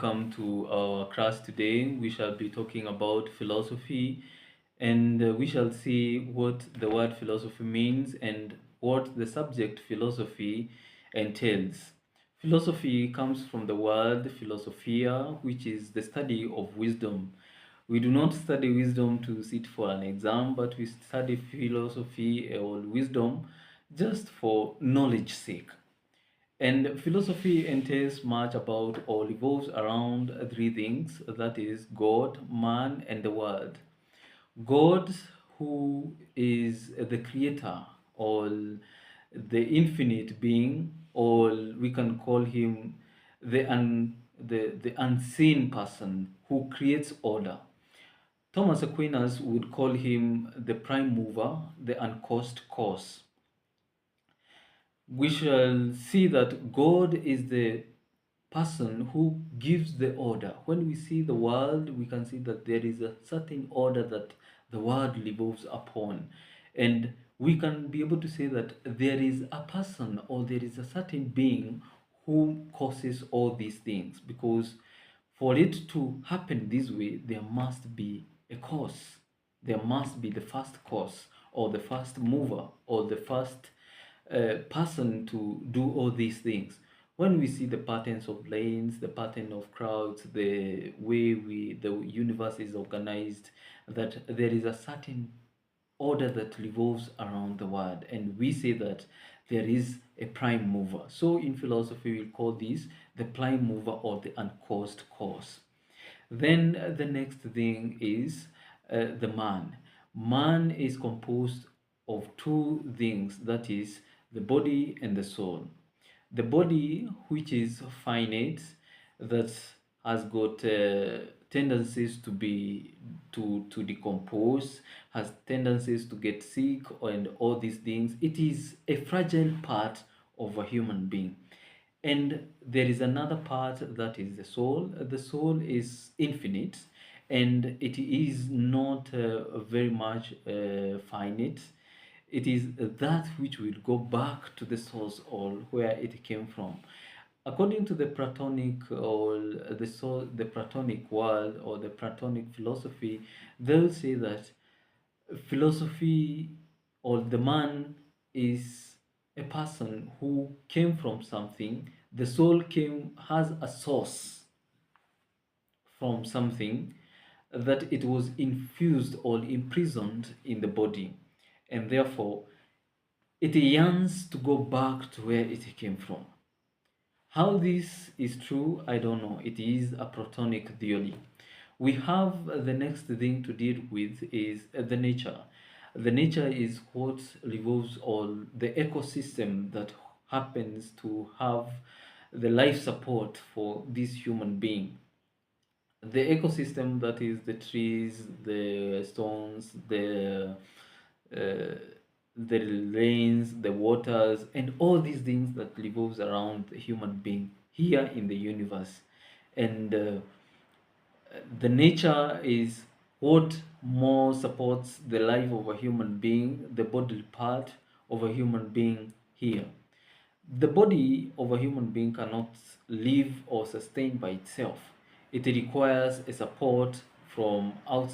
welcome to our class today. We shall be talking about philosophy and we shall see what the word philosophy means and what the subject philosophy entails. Philosophy comes from the word philosophia, which is the study of wisdom. We do not study wisdom to sit for an exam, but we study philosophy or wisdom just for knowledge sake. And philosophy entails much about or revolves around three things, that is, God, man, and the world. God, who is the creator or the infinite being, or we can call him the unseen person who creates order. Thomas Aquinas would call him the prime mover, the uncaused cause. We shall see that God is the person who gives the order. When we see the world, we can see that there is a certain order that the world revolves upon. And we can be able to say that there is a person or there is a certain being who causes all these things, because for it to happen this way, there must be a cause. There must be the first cause or the first mover or the first person to do all these things. When we see the patterns of lanes, the pattern of crowds, the way the universe is organized, that there is a certain order that revolves around the world, and we say that there is a prime mover. So in philosophy, we call this the prime mover or the uncaused cause. Then the next thing is the man. Man is composed of two things, that is, the body and the soul. The body, which is finite, that has got tendencies to decompose, has tendencies to get sick, and all these things. It is a fragile part of a human being. And there is another part, that is the soul. The soul is infinite and it is not very much finite. It is that which will go back to the source or where it came from. According to the Platonic or the soul, the Platonic world or the Platonic philosophy, they'll say that philosophy or the man is a person who came from something. The soul has a source from something, that it was infused or imprisoned in the body, and therefore it yearns to go back to where it came from. How this is true, I don't know. It is a Platonic theory. We have the next thing to deal with is the nature. The nature is what revolves on the ecosystem that happens to have the life support for this human being. The ecosystem, that is the trees, the stones, uh, the rains, the waters, and all these things that revolves around the human being here in the universe. And the nature is what more supports the life of a human being, the bodily part of a human being here. The body of a human being cannot live or sustain by itself. It requires a support from outside